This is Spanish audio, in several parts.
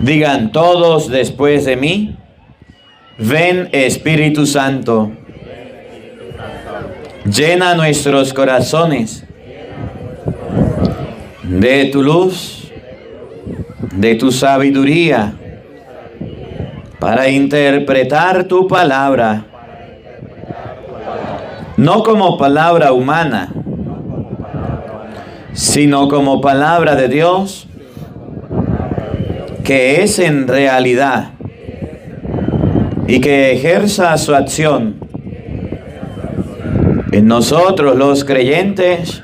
Digan todos después de mí: ven Espíritu Santo, llena nuestros corazones de tu luz, de tu sabiduría, para interpretar tu palabra, no como palabra humana, sino como palabra de Dios, que es en realidad, y que ejerza su acción en nosotros los creyentes.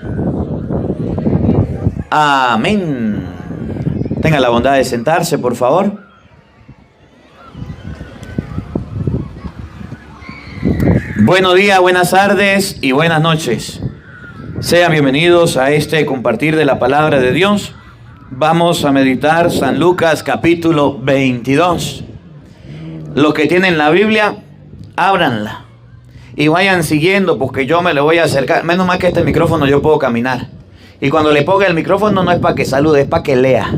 Amén. Tengan la bondad de sentarse, por favor. Buenos días, buenas tardes y buenas noches. Sean bienvenidos a este compartir de la palabra de Dios. Vamos a meditar San Lucas capítulo 22. Los que tienen la Biblia, ábranla y vayan siguiendo, porque yo me le voy a acercar. Menos mal que este micrófono yo puedo caminar. Y cuando le ponga el micrófono no es para que salude, es para que lea.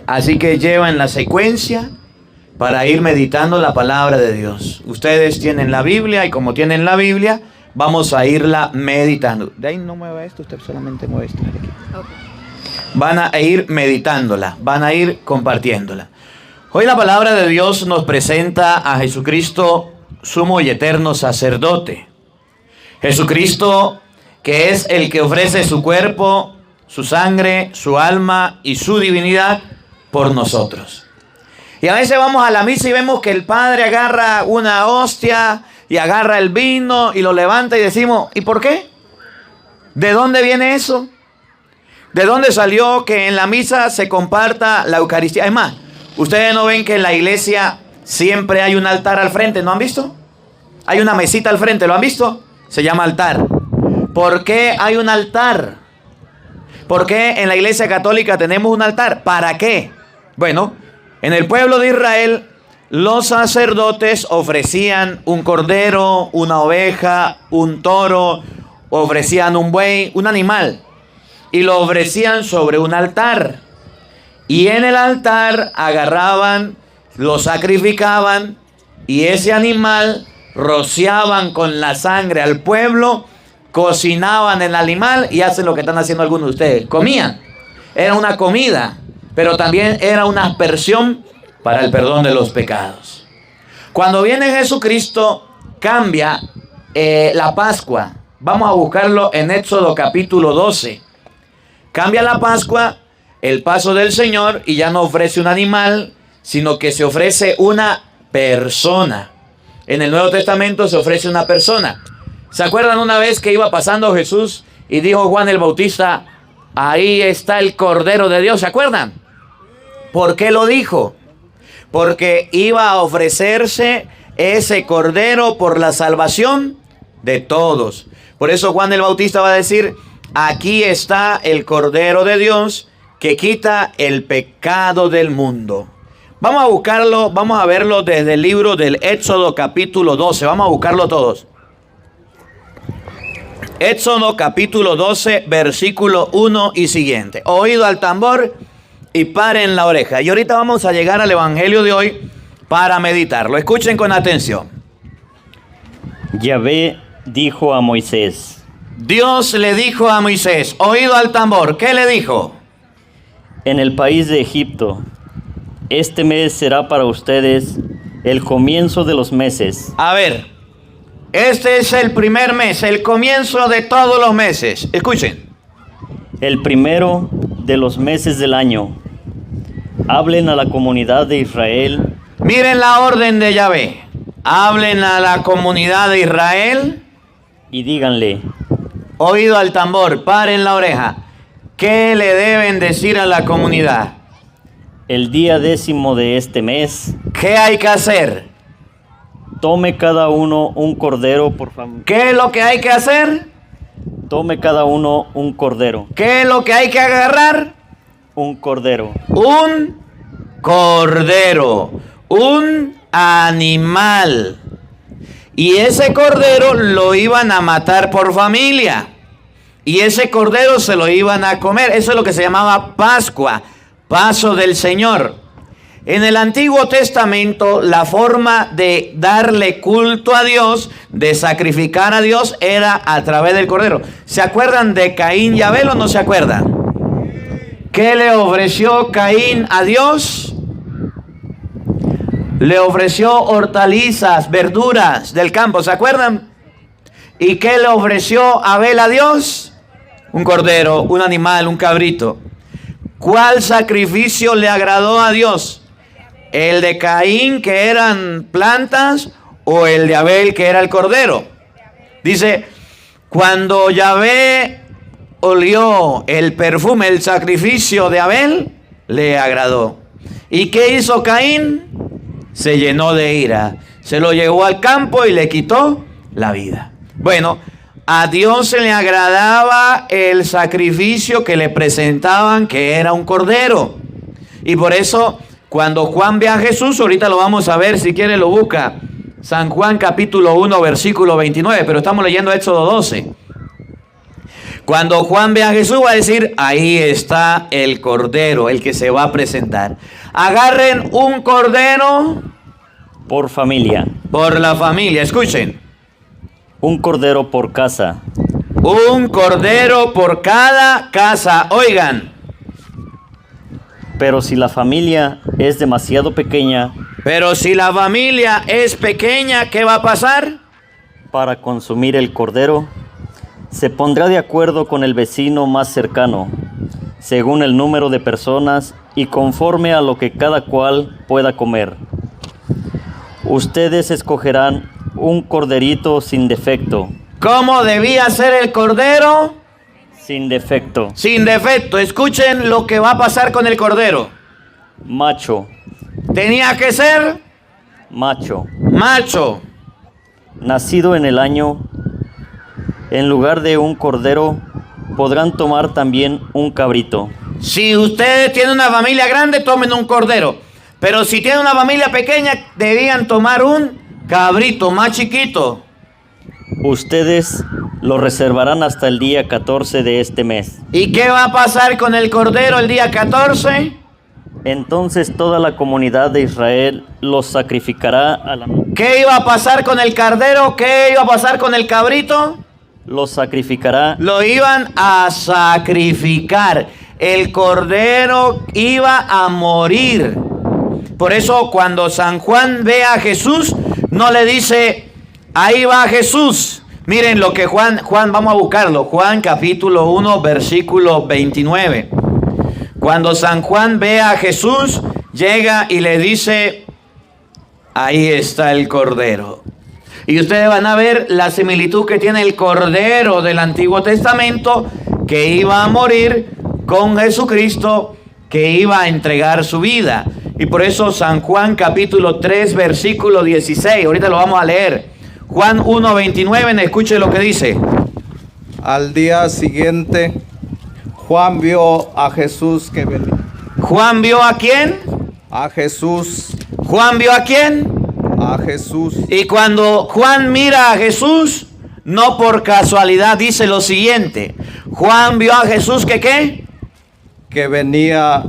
Así que llevan la secuencia para ir meditando la palabra de Dios. Ustedes tienen la Biblia y como tienen la Biblia, vamos a irla meditando. De ahí no mueva esto, usted solamente mueve esto. Van a ir meditándola, van a ir compartiéndola. Hoy la palabra de Dios nos presenta a Jesucristo, sumo y eterno sacerdote. Jesucristo, que es el que ofrece su cuerpo, su sangre, su alma y su divinidad por nosotros. Y a veces vamos a la misa y vemos que el Padre agarra una hostia y agarra el vino y lo levanta y decimos, ¿y por qué? ¿De dónde viene eso? ¿De dónde salió que en la misa se comparta la Eucaristía? Es más, ustedes no ven que en la iglesia siempre hay un altar al frente, ¿no han visto? Hay una mesita al frente, ¿lo han visto? Se llama altar. ¿Por qué hay un altar? ¿Por qué en la iglesia católica tenemos un altar? ¿Para qué? Bueno, en el pueblo de Israel, los sacerdotes ofrecían un cordero, una oveja, un toro, ofrecían un buey, un animal, y lo ofrecían sobre un altar. Y en el altar agarraban, lo sacrificaban, y ese animal rociaban con la sangre al pueblo, cocinaban el animal y hacen lo que están haciendo algunos de ustedes. Comían. Era una comida, pero también era una aspersión para el perdón de los pecados. Cuando viene Jesucristo, cambia la Pascua. Vamos a buscarlo en Éxodo capítulo 12. Cambia la Pascua, el paso del Señor, y ya no ofrece un animal, sino que se ofrece una persona. En el Nuevo Testamento se ofrece una persona. ¿Se acuerdan una vez que iba pasando Jesús y dijo Juan el Bautista, ahí está el Cordero de Dios? ¿Se acuerdan? ¿Por qué lo dijo? Porque iba a ofrecerse ese Cordero por la salvación de todos. Por eso Juan el Bautista va a decir, aquí está el Cordero de Dios que quita el pecado del mundo. Vamos a buscarlo, vamos a verlo desde el libro del Éxodo capítulo 12. Vamos a buscarlo todos. Éxodo capítulo 12, versículo 1 y siguiente. Oído al tambor y paren la oreja. Y ahorita vamos a llegar al evangelio de hoy para meditarlo. Escuchen con atención. Yahvé dijo a Moisés. Dios le dijo a Moisés, oído al tambor. ¿Qué le dijo? En el país de Egipto, este mes será para ustedes el comienzo de los meses. A ver. Este es el primer mes, el comienzo de todos los meses. Escuchen. El primero de los meses del año. Hablen a la comunidad de Israel. Miren la orden de Yahvé. Hablen a la comunidad de Israel. Y díganle. Oído al tambor, paren la oreja. ¿Qué le deben decir a la comunidad? El día 10º de este mes. ¿Qué hay que hacer? Tome cada uno un cordero por familia. ¿Qué es lo que hay que hacer? Tome cada uno un cordero. ¿Qué es lo que hay que agarrar? Un cordero. Un cordero. Un animal. Y ese cordero lo iban a matar por familia. Y ese cordero se lo iban a comer. Eso es lo que se llamaba Pascua, paso del Señor. En el Antiguo Testamento, la forma de darle culto a Dios, de sacrificar a Dios, era a través del cordero. ¿Se acuerdan de Caín y Abel o no se acuerdan? ¿Qué le ofreció Caín a Dios? Le ofreció hortalizas, verduras del campo, ¿se acuerdan? ¿Y qué le ofreció Abel a Dios? Un cordero, un animal, un cabrito. ¿Cuál sacrificio le agradó a Dios? ¿El de Caín, que eran plantas, o el de Abel, que era el cordero? Dice, cuando Yahvé olió el perfume, el sacrificio de Abel, le agradó. ¿Y qué hizo Caín? Se llenó de ira, se lo llevó al campo y le quitó la vida. Bueno, a Dios se le agradaba el sacrificio que le presentaban, que era un cordero. Y por eso, cuando Juan ve a Jesús, ahorita lo vamos a ver, si quiere lo busca, San Juan capítulo 1, versículo 29, pero estamos leyendo Éxodo 12. Cuando Juan ve a Jesús, va a decir, ahí está el cordero, el que se va a presentar. Agarren un cordero por familia. Por la familia, escuchen. Un cordero por casa. Un cordero por cada casa. Oigan. Pero si la familia es demasiado pequeña. Pero si la familia es pequeña, ¿qué va a pasar? Para consumir el cordero, se pondrá de acuerdo con el vecino más cercano, según el número de personas y conforme a lo que cada cual pueda comer. Ustedes escogerán un corderito sin defecto. ¿Cómo debía ser el cordero? Sin defecto. Sin defecto. Escuchen lo que va a pasar con el cordero. Macho. Tenía que ser macho. Macho. Nacido en el año. En lugar de un cordero, podrán tomar también un cabrito. Si ustedes tienen una familia grande, tomen un cordero. Pero si tienen una familia pequeña, debían tomar un cabrito más chiquito. Ustedes lo reservarán hasta el día 14 de este mes. ¿Y qué va a pasar con el cordero el día 14? Entonces toda la comunidad de Israel los sacrificará a la noche. ¿Qué iba a pasar con el cordero? ¿Qué iba a pasar con el cabrito? Los sacrificará. Lo iban a sacrificar. El cordero iba a morir. Por eso cuando San Juan ve a Jesús, no le dice, ahí va Jesús. Miren lo que Juan, vamos a buscarlo. Juan capítulo 1, versículo 29. Cuando San Juan ve a Jesús, llega y le dice, ahí está el cordero. Y ustedes van a ver la similitud que tiene el cordero del Antiguo Testamento, que iba a morir, con Jesucristo, que iba a entregar su vida. Y por eso San Juan capítulo 3, versículo 16, ahorita lo vamos a leer. Juan 1, 29, escuche lo que dice. Al día siguiente, Juan vio a Jesús que venía. ¿Juan vio a quién? A Jesús. ¿Juan vio a quién? A Jesús. Y cuando Juan mira a Jesús, no por casualidad dice lo siguiente. Juan vio a Jesús que ¿qué? Que venía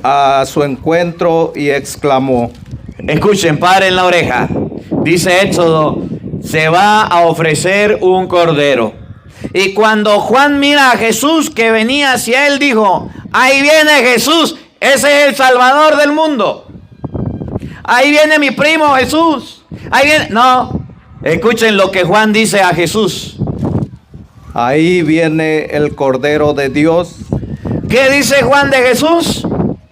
a su encuentro y exclamó. Escuchen, paren la oreja. Dice Éxodo, se va a ofrecer un cordero. Y cuando Juan mira a Jesús que venía hacia él, dijo, ahí viene Jesús, ese es el Salvador del mundo. Ahí viene mi primo Jesús. Ahí viene. No, escuchen lo que Juan dice a Jesús. Ahí viene el Cordero de Dios. ¿Qué dice Juan de Jesús?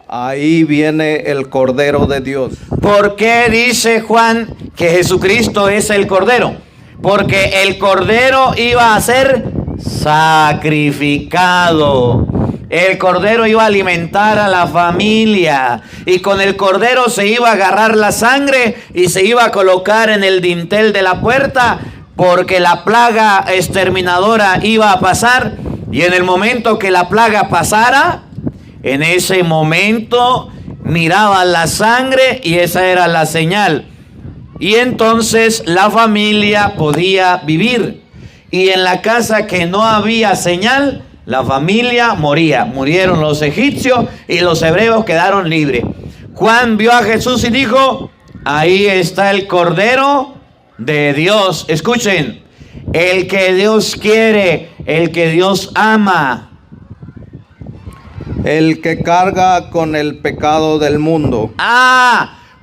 Ahí viene el Cordero de Dios. ¿Por qué dice Juan que Jesucristo es el Cordero? Porque el Cordero iba a ser sacrificado. El Cordero iba a alimentar a la familia. Y con el Cordero se iba a agarrar la sangre y se iba a colocar en el dintel de la puerta, porque la plaga exterminadora iba a pasar. Y en el momento que la plaga pasara, en ese momento miraban la sangre y esa era la señal. Y entonces la familia podía vivir. Y en la casa que no había señal, la familia moría. Murieron los egipcios y los hebreos quedaron libres. Juan vio a Jesús y dijo, ahí está el Cordero de Dios. Escuchen, el que Dios quiere, el que Dios ama. El que carga con el pecado del mundo.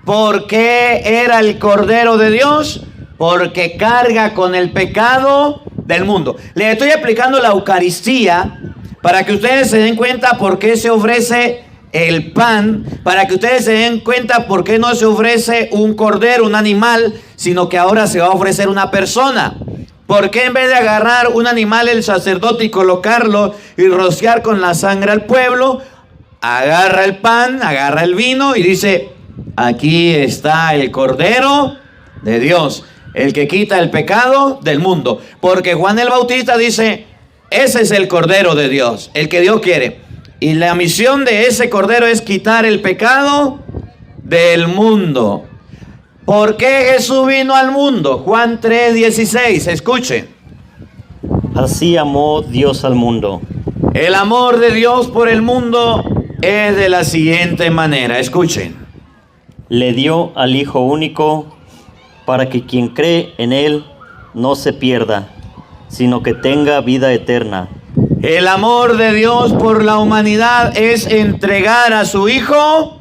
¿Por qué era el Cordero de Dios? Porque carga con el pecado del mundo. Les estoy explicando la Eucaristía para que ustedes se den cuenta por qué se ofrece el pan, para que ustedes se den cuenta por qué no se ofrece un cordero, un animal, sino que ahora se va a ofrecer una persona. ¿Por qué en vez de agarrar un animal el sacerdote y colocarlo y rociar con la sangre al pueblo, agarra el pan, agarra el vino y dice, aquí está el Cordero de Dios, el que quita el pecado del mundo? Porque Juan el Bautista dice, ese es el Cordero de Dios, el que Dios quiere. Y la misión de ese Cordero es quitar el pecado del mundo. ¿Por qué Jesús vino al mundo? Juan 3:16, escuchen. Así amó Dios al mundo. El amor de Dios por el mundo es de la siguiente manera, escuchen. Le dio al Hijo único para que quien cree en Él no se pierda, sino que tenga vida eterna. El amor de Dios por la humanidad es entregar a su Hijo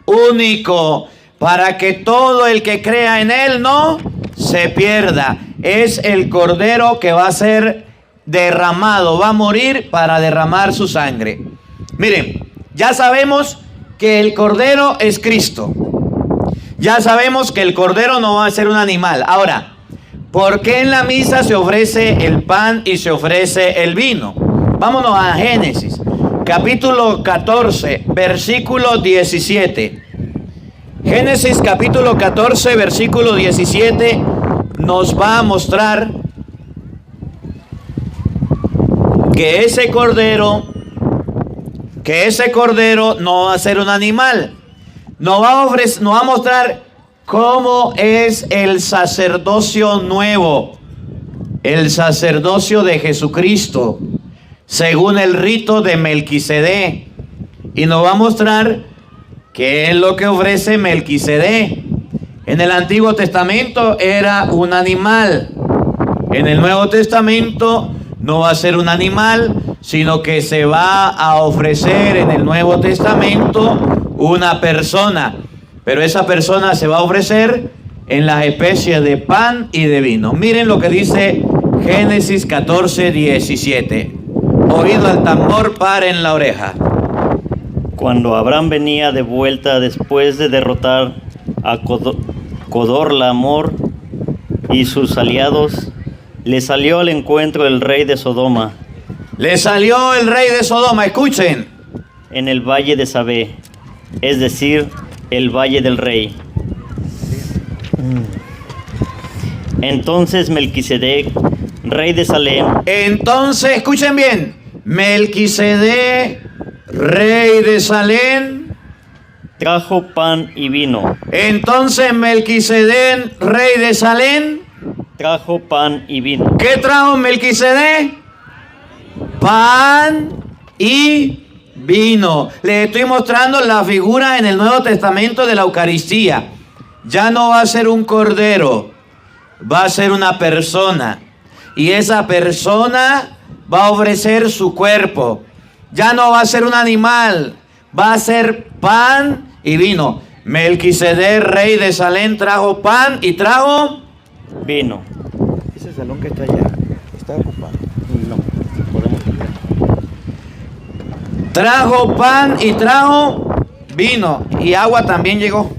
único para que todo el que crea en Él no se pierda. Es el Cordero que va a ser derramado, va a morir para derramar su sangre. Miren, ya sabemos que el Cordero es Cristo. Ya sabemos que el Cordero no va a ser un animal. Ahora, ¿por qué en la misa se ofrece el pan y se ofrece el vino? Vámonos a Génesis, capítulo 14, versículo 17. Génesis capítulo 14, versículo 17 nos va a mostrar que ese cordero no va a ser un animal. Nos va a mostrar cómo es el sacerdocio nuevo, el sacerdocio de Jesucristo, según el rito de Melquisedec. Y nos va a mostrar qué es lo que ofrece Melquisedec. En el Antiguo Testamento era un animal. En el Nuevo Testamento no va a ser un animal, sino que se va a ofrecer en el Nuevo Testamento una persona. Pero esa persona se va a ofrecer en las especies de pan y de vino. Miren lo que dice Génesis 14, 17. Oído al tambor, paren la oreja. Cuando Abraham venía de vuelta después de derrotar a Codorlaomer y sus aliados, le salió al encuentro el rey de Sodoma. Le salió el rey de Sodoma, escuchen. En el valle de Sabé, es decir, el valle del rey. Entonces Melquisedec, rey de Salem. Entonces, escuchen bien. Melquisedec, rey de Salem, trajo pan y vino. Entonces Melquisedec, rey de Salem, trajo pan y vino. ¿Qué trajo Melquisedec? Pan y vino. Les estoy mostrando la figura en el Nuevo Testamento de la Eucaristía. Ya no va a ser un cordero, va a ser una persona. Y esa persona va a ofrecer su cuerpo. Ya no va a ser un animal, va a ser pan y vino. Melquisedec, rey de Salem, trajo pan y trajo vino. Ese salón que está allá está ocupado. No, podemos ir. Trajo pan y trajo vino. Y agua también llegó.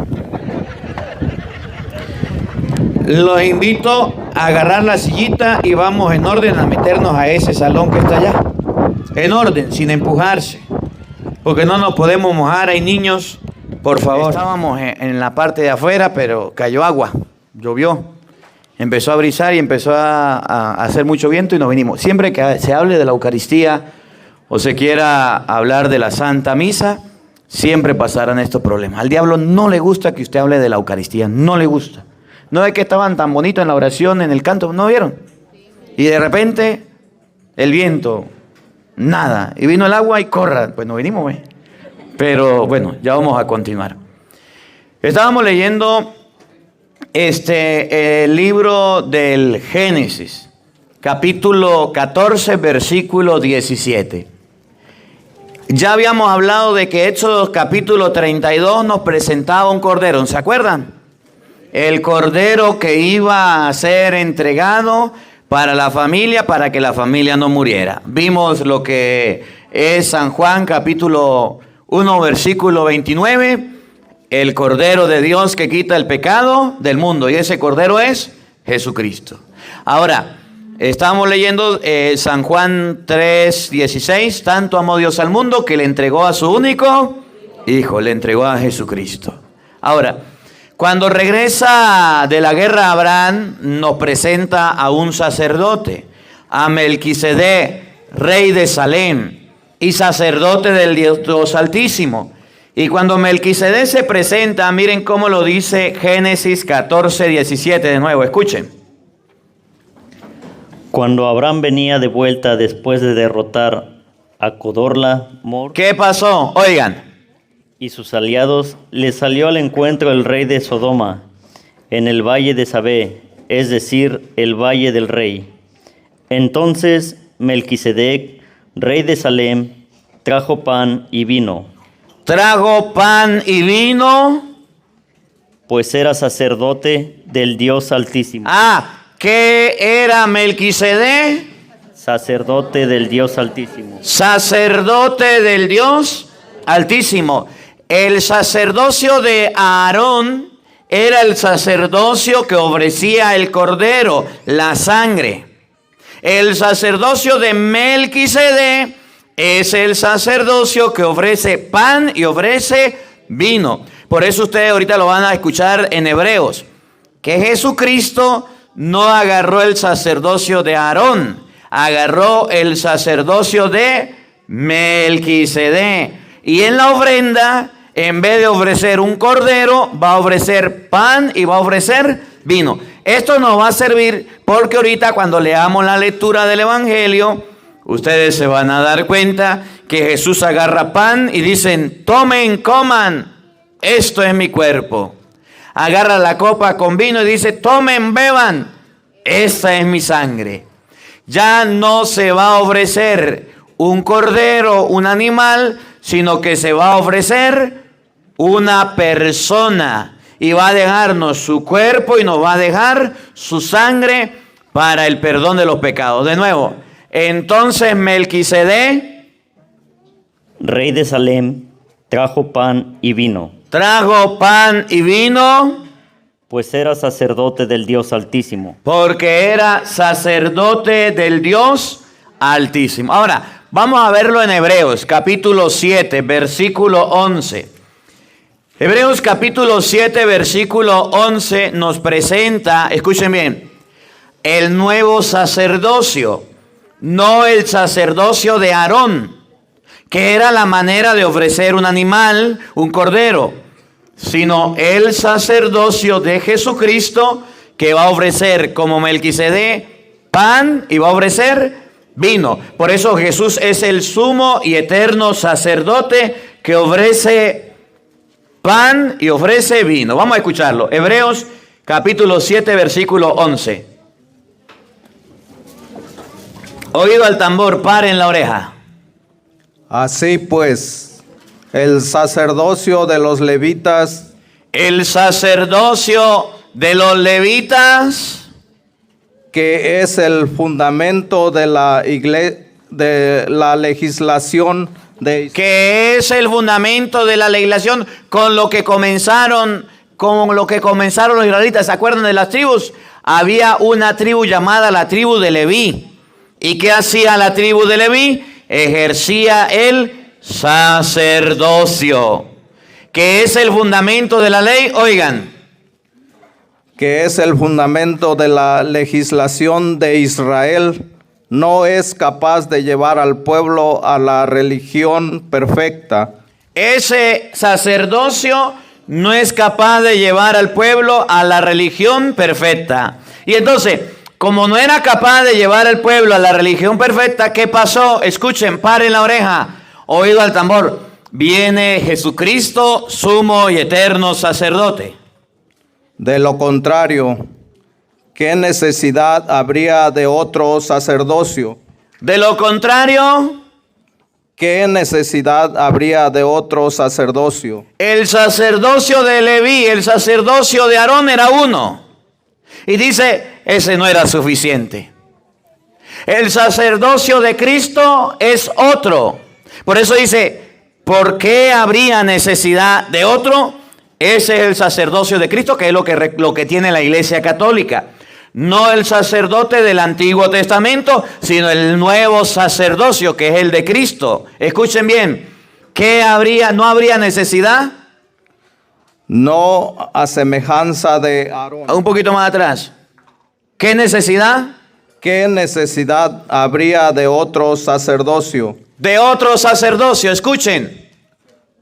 Los invito a agarrar la sillita y vamos en orden a meternos a ese salón que está allá. En orden, sin empujarse. Porque no nos podemos mojar, hay niños. Por favor. Estábamos en la parte de afuera, pero cayó agua. Llovió. Empezó a brisar y empezó a hacer mucho viento y nos vinimos. Siempre que se hable de la Eucaristía o se quiera hablar de la Santa Misa, siempre pasarán estos problemas. Al diablo no le gusta que usted hable de la Eucaristía, no le gusta. No es que estaban tan bonitos en la oración, en el canto, ¿no vieron? Y de repente, el viento, nada. Y vino el agua y corra. Pues nos vinimos, ¿ve? Pero bueno, ya vamos a continuar. Estábamos leyendo el libro del Génesis, capítulo 14, versículo 17. Ya habíamos hablado de que Éxodo capítulo 32 nos presentaba un cordero, ¿se acuerdan? El cordero que iba a ser entregado para la familia, para que la familia no muriera. Vimos lo que es San Juan capítulo 1, versículo 29, el cordero de Dios que quita el pecado del mundo, y ese cordero es Jesucristo. Ahora, estamos leyendo San Juan 3:16, tanto amó Dios al mundo que le entregó a su único Hijo, le entregó a Jesucristo. Ahora, cuando regresa de la guerra Abraham, nos presenta a un sacerdote, a Melquisedec, rey de Salem y sacerdote del Dios Altísimo. Y cuando Melquisedec se presenta, miren cómo lo dice Génesis 14:17 de nuevo, escuchen. Cuando Abraham venía de vuelta después de derrotar a Codorlaomer ¿Qué pasó? Oigan. y sus aliados, le salió al encuentro el rey de Sodoma en el valle de Sabé, es decir, el valle del rey. Entonces Melquisedec, rey de Salem, trajo pan y vino, Trajo pan y vino. pues era sacerdote del Dios Altísimo. ¿Qué era Melquisedec? Sacerdote del Dios Altísimo. Sacerdote del Dios Altísimo. El sacerdocio de Aarón era el sacerdocio que ofrecía el cordero, la sangre. El sacerdocio de Melquisedec es el sacerdocio que ofrece pan y ofrece vino. Por eso ustedes ahorita lo van a escuchar en Hebreos, que Jesucristo no agarró el sacerdocio de Aarón, agarró el sacerdocio de Melquisedec. Y en la ofrenda, en vez de ofrecer un cordero, va a ofrecer pan y va a ofrecer vino. Esto nos va a servir porque ahorita cuando leamos la lectura del Evangelio, ustedes se van a dar cuenta que Jesús agarra pan y dicen, tomen, coman, esto es mi cuerpo. Agarra la copa con vino y dice, tomen, beban, esta es mi sangre. Ya no se va a ofrecer un cordero, un animal, sino que se va a ofrecer una persona y va a dejarnos su cuerpo y nos va a dejar su sangre para el perdón de los pecados. De nuevo, entonces Melquisedec, Rey de Salem, trajo pan y vino, trajo pan y vino pues era sacerdote del Dios Altísimo. porque era sacerdote del Dios Altísimo. Ahora, vamos a verlo en Hebreos, capítulo 7, versículo 11. Hebreos capítulo 7, versículo 11 nos presenta, escuchen bien, el nuevo sacerdocio, no el sacerdocio de Aarón, que era la manera de ofrecer un animal, un cordero, sino el sacerdocio de Jesucristo, que va a ofrecer como Melquisedec pan y va a ofrecer vino. Por eso Jesús es el sumo y eterno sacerdote que ofrece pan y ofrece vino. Vamos a escucharlo. Hebreos capítulo 7, versículo 11. Oído al tambor, paren la oreja. Así pues, el sacerdocio de los levitas, El sacerdocio de los levitas, que es el fundamento de la de la legislación de que es el fundamento de la legislación, con lo que comenzaron los israelitas. ¿Se acuerdan de las tribus? Había una tribu llamada la tribu de Leví. ¿Y qué hacía la tribu de Leví? Ejercía el sacerdocio, que es el fundamento de la ley. Oigan, que es el fundamento de la legislación de Israel, no es capaz de llevar al pueblo a la religión perfecta. ese sacerdocio no es capaz de llevar al pueblo a la religión perfecta. Y entonces, como no era capaz de llevar al pueblo a la religión perfecta, ¿qué pasó? Escuchen, paren la oreja, oído al tambor. viene Jesucristo, sumo y eterno sacerdote. De lo contrario, ¿qué necesidad habría de otro sacerdocio? De lo contrario, ¿Qué necesidad habría de otro sacerdocio? el sacerdocio de Leví, el sacerdocio de Aarón era uno. Y dice, ese no era suficiente. El sacerdocio de Cristo es otro. Por eso dice, ¿por qué habría necesidad de otro? Ese es el sacerdocio de Cristo, que es lo que tiene la Iglesia Católica. No el sacerdote del Antiguo Testamento, sino el nuevo sacerdocio, que es el de Cristo. Escuchen bien, ¿no habría necesidad? No a semejanza de Aarón. Un poquito más atrás. ¿Qué necesidad? ¿Qué necesidad habría de otro sacerdocio? De otro sacerdocio, escuchen.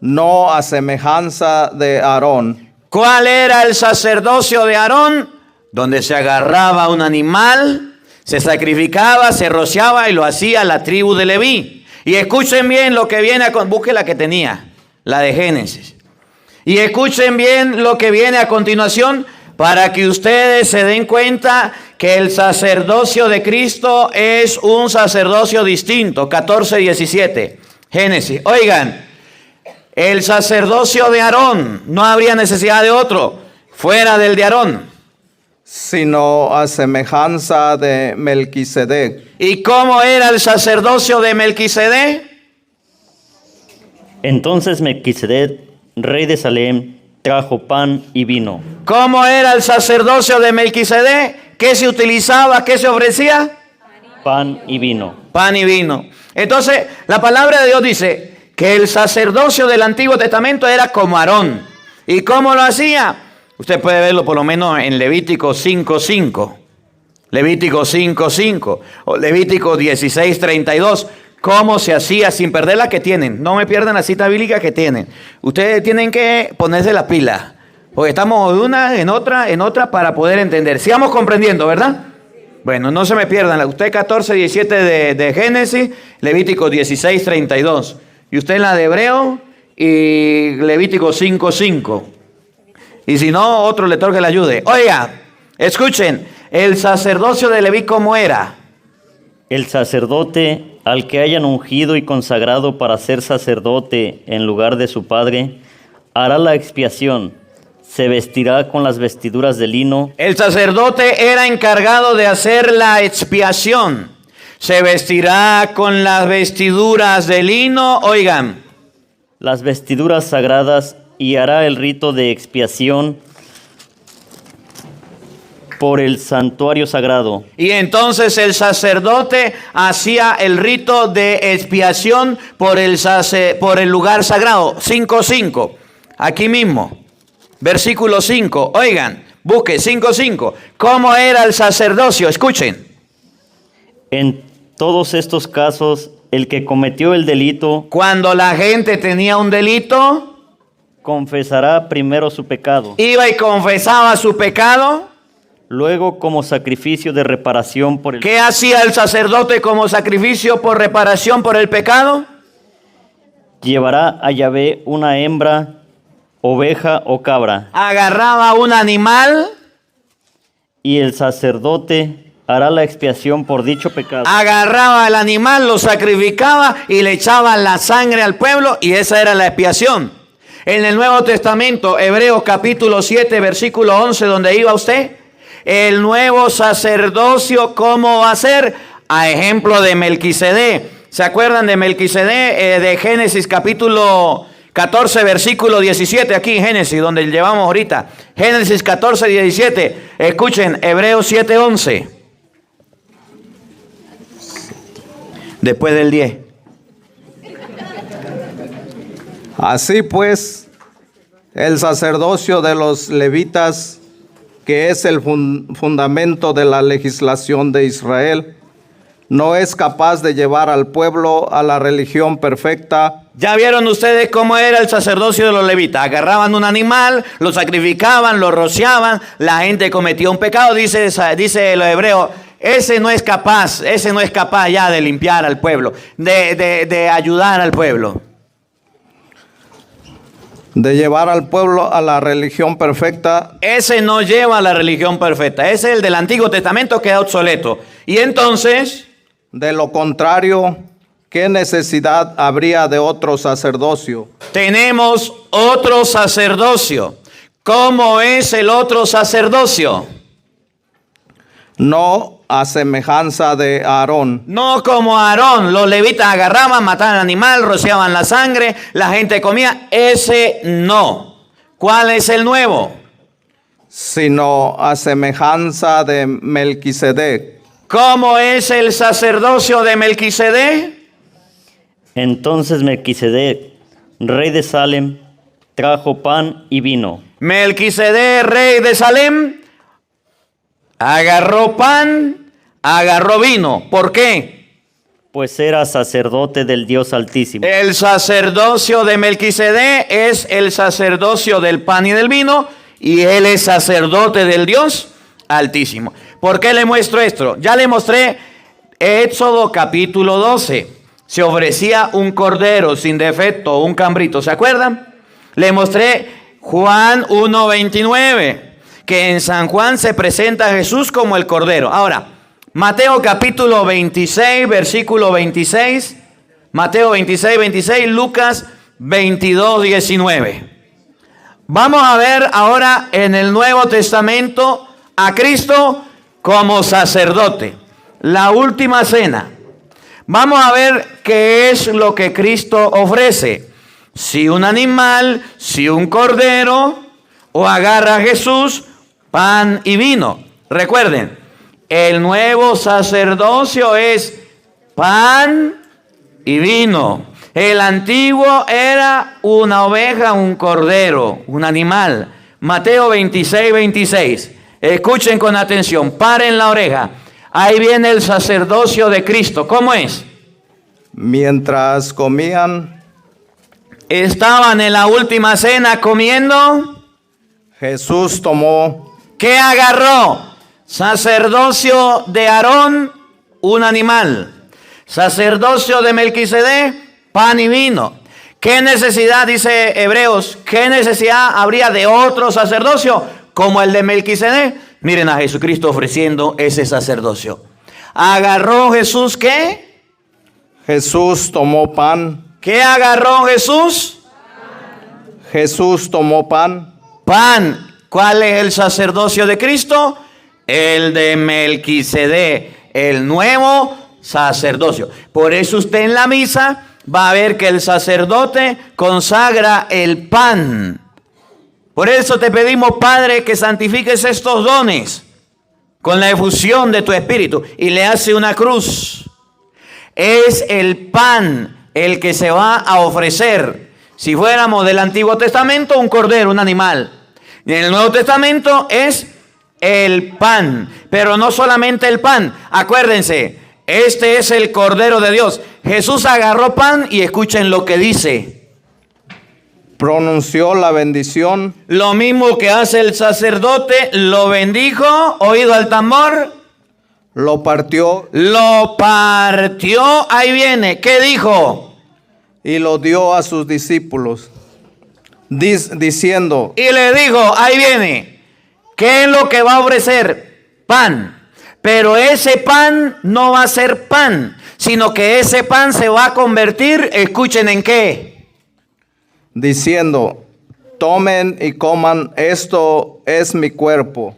No a semejanza de Aarón. ¿Cuál era el sacerdocio de Aarón? Donde se agarraba un animal, se sacrificaba, se rociaba y lo hacía la tribu de Leví. Y escuchen bien lo que viene busque la que tenía, la de Génesis. Y escuchen bien lo que viene a continuación para que ustedes se den cuenta que el sacerdocio de Cristo es un sacerdocio distinto. 14:17, Génesis. Oigan, el sacerdocio de Aarón, no habría necesidad de otro fuera del de Aarón. Sino a semejanza de Melquisedec. ¿Y cómo era el sacerdocio de Melquisedec? Entonces Melquisedec, rey de Salem, trajo pan y vino. ¿Cómo era el sacerdocio de Melquisedec? ¿Qué se utilizaba? ¿Qué se ofrecía? Pan y vino. Pan y vino. Entonces, la palabra de Dios dice que el sacerdocio del Antiguo Testamento era como Aarón. ¿Y cómo lo hacía? Usted puede verlo por lo menos en Levítico 5:5. Levítico 5:5. O Levítico 16:32. ¿Cómo se hacía sin perder la que tienen? No me pierdan la cita bíblica que tienen. Ustedes tienen que ponerse la pila. Porque estamos de una en otra para poder entender. Sigamos comprendiendo, ¿verdad? Bueno, no se me pierdan. Usted 14:17 de Génesis, Levítico 16:32. Y usted en la de Hebreo y Levítico 5:5. Y si no, otro lector que le ayude. Oiga, escuchen, el sacerdocio de Leví, ¿cómo era? El sacerdote al que hayan ungido y consagrado para ser sacerdote en lugar de su padre, hará la expiación, se vestirá con las vestiduras de lino. El sacerdote era encargado de hacer la expiación. Se vestirá con las vestiduras de lino, oigan. Las vestiduras sagradas y hará el rito de expiación por el santuario sagrado. Y entonces el sacerdote hacía el rito de expiación por el lugar sagrado. 5:5. Aquí mismo. Versículo 5. Oigan, busque 5:5. ¿Cómo era el sacerdocio? Escuchen. En todos estos casos, el que cometió el delito Cuando la gente tenía un delito, confesará primero su pecado. iba y confesaba su pecado. Luego, como sacrificio de reparación por el ¿Qué hacía el sacerdote como sacrificio por reparación por el pecado? llevará a Yahvé una hembra, oveja o cabra, Agarraba un animal, y el sacerdote hará la expiación por dicho pecado. agarraba el animal, lo sacrificaba y le echaba la sangre al pueblo, y esa era la expiación. En el Nuevo Testamento, Hebreos capítulo 7, versículo 11, donde iba usted, el nuevo sacerdocio, ¿cómo va a ser? A ejemplo de Melquisedec. ¿Se acuerdan de Melquisedec? De Génesis capítulo 14, versículo 17, aquí en Génesis, donde llevamos ahorita. Génesis 14, 17. Escuchen, Hebreos 7, 11. Después del 10. Así pues, el sacerdocio de los levitas, que es el fundamento de la legislación de Israel, no es capaz de llevar al pueblo a la religión perfecta. Ya vieron ustedes cómo era el sacerdocio de los levitas. Agarraban un animal, lo sacrificaban, lo rociaban, la gente cometía un pecado, dice los hebreos. Ese no es capaz ya de limpiar al pueblo, de ayudar al pueblo. de llevar al pueblo a la religión perfecta, ese no lleva a la religión perfecta. Ese es el del Antiguo Testamento, queda obsoleto. Y entonces, de lo contrario, ¿qué necesidad habría de otro sacerdocio? tenemos otro sacerdocio. ¿Cómo es el otro sacerdocio? No a semejanza de Aarón, No como Aarón, los levitas agarraban, mataban al animal, rociaban la sangre, la gente comía. Ese no. ¿Cuál es el nuevo? sino a semejanza de Melquisedec. ¿Cómo es el sacerdocio de Melquisedec? Entonces Melquisedec, rey de Salem, trajo pan y vino. Melquisedec, rey de Salem, agarró pan, agarró vino. ¿Por qué? Pues era sacerdote del Dios Altísimo. El sacerdocio de Melquisedec es el sacerdocio del pan y del vino, y él es sacerdote del Dios Altísimo. ¿Por qué le muestro esto? Ya le mostré Éxodo capítulo 12. Se ofrecía un cordero sin defecto, un cambrito, ¿se acuerdan? Le mostré Juan 1:29, que en San Juan se presenta a Jesús como el cordero. Ahora, Mateo capítulo 26, versículo 26, Mateo 26, 26, Lucas 22, 19. Vamos a ver ahora en el Nuevo Testamento a Cristo como sacerdote. La última cena. Vamos a ver qué es lo que Cristo ofrece. Si un animal, si un cordero, o agarra a Jesús pan y vino. Recuerden, el nuevo sacerdocio es pan y vino. El antiguo era una oveja, un cordero, un animal. Mateo 26, 26. Escuchen con atención, paren la oreja. Ahí viene el sacerdocio de Cristo. ¿Cómo es? Mientras comían, Estaban en la última cena comiendo. Jesús tomó ¿Qué agarró? Sacerdocio de Aarón, un animal. Sacerdocio de Melquisedec, pan y vino. ¿Qué necesidad, dice Hebreos, qué necesidad habría de otro sacerdocio como el de Melquisedec? Miren a Jesucristo ofreciendo ese sacerdocio. ¿Agarró Jesús qué? Jesús tomó pan. ¿Qué agarró Jesús? Jesús tomó pan. Pan. ¿Cuál es el sacerdocio de Cristo? El de Melquisedec, el nuevo sacerdocio. Por eso usted en la misa va a ver que el sacerdote consagra el pan. Por eso te pedimos, Padre, que santifiques estos dones con la efusión de tu Espíritu, y le hace una cruz. Es el pan el que se va a ofrecer. Si fuéramos del Antiguo Testamento, un cordero, un animal. Y en el Nuevo Testamento es el pan. Pero no solamente el pan. Acuérdense, este es el Cordero de Dios. Jesús agarró pan y escuchen lo que dice. Pronunció la bendición. Lo mismo que hace el sacerdote, lo bendijo, oído al tambor. Lo partió Lo partió, ahí viene. ¿Qué dijo? y lo dio a sus discípulos, diciendo: Y le dijo, ahí viene. ¿Qué es lo que va a ofrecer? Pan. Pero ese pan no va a ser pan, sino que ese pan se va a convertir, escuchen en qué. diciendo: tomen y coman, esto es mi cuerpo.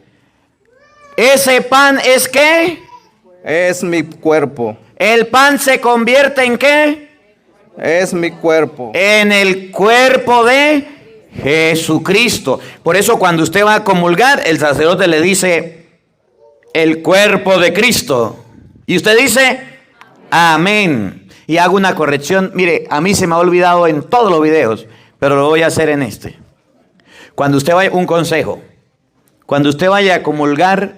Ese pan es qué. Es mi cuerpo. El pan se convierte en qué. Es mi cuerpo. En el cuerpo de Jesucristo. Por eso cuando usted va a comulgar, el sacerdote le dice el cuerpo de Cristo. Y usted dice amén. Y hago una corrección. Mire, a mí se me ha olvidado en todos los videos, pero lo voy a hacer en este. Cuando usted vaya, un consejo. Cuando usted vaya a comulgar,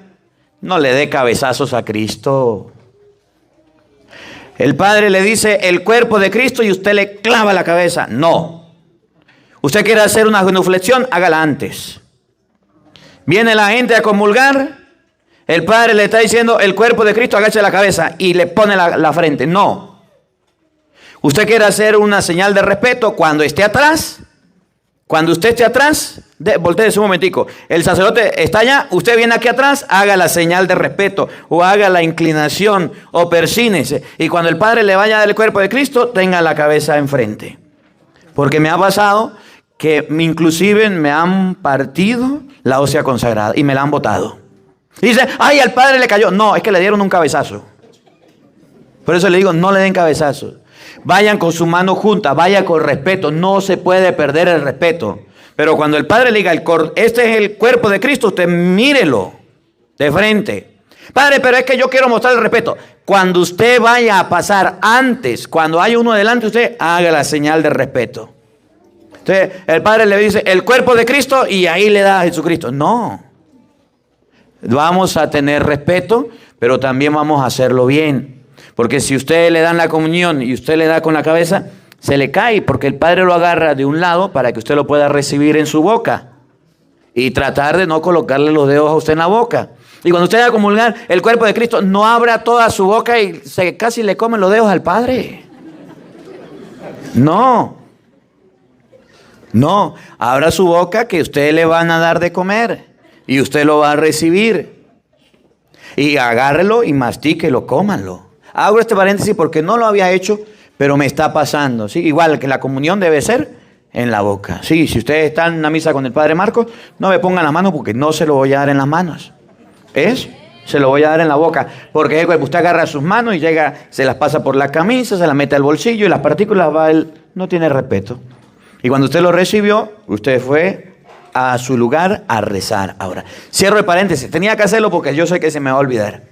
no le dé cabezazos a Cristo. El Padre le dice el cuerpo de Cristo y usted le clava la cabeza. No. Usted quiere hacer una genuflexión, hágala antes. Viene la gente a comulgar, el Padre le está diciendo el cuerpo de Cristo, agache la cabeza y le pone la frente. No. Usted quiere hacer una señal de respeto, cuando esté atrás, Cuando usted esté atrás, voltéese un momentico. El sacerdote está allá, usted viene aquí atrás, haga la señal de respeto o haga la inclinación o persínese. Y cuando el Padre le vaya a dar el cuerpo de Cristo, tenga la cabeza enfrente. Porque me ha pasado que inclusive me han partido la ósea consagrada y me la han botado. Y dice, ay, al Padre le cayó. No, es que le dieron un cabezazo. Por eso le digo, no le den cabezazo. Vayan con su mano junta, vaya con respeto. No se puede perder el respeto. Pero cuando el Padre le diga, este es el cuerpo de Cristo, usted mírelo de frente. Padre, pero es que yo quiero mostrar el respeto. Cuando usted vaya a pasar antes, cuando hay uno delante, usted haga la señal de respeto. Entonces, el Padre le dice, el cuerpo de Cristo, y ahí le da a Jesucristo. No. Vamos a tener respeto, pero también vamos a hacerlo bien. Porque si usted le dan la comunión y usted le da con la cabeza, se le cae, porque el Padre lo agarra de un lado para que usted lo pueda recibir en su boca. Y tratar de no colocarle los dedos a usted en la boca. Y cuando usted va a comulgar el cuerpo de Cristo, no abra toda su boca y casi le comen los dedos al Padre. No. No, abra su boca que usted le van a dar de comer. Y usted lo va a recibir. Y agárrelo y mastíquelo, cómanlo. Hago este paréntesis porque no lo había hecho, pero me está pasando. ¿Sí? Igual que la comunión debe ser en la boca. Sí, si usted está en una misa con el Padre Marcos, no me pongan las manos porque no se lo voy a dar en las manos. Se lo voy a dar en la boca. Porque usted agarra sus manos y llega, se las pasa por la camisa, se las mete al bolsillo y las partículas no tiene respeto. Y cuando usted lo recibió, usted fue a su lugar a rezar. Ahora, cierro el paréntesis. Tenía que hacerlo porque yo sé que se me va a olvidar.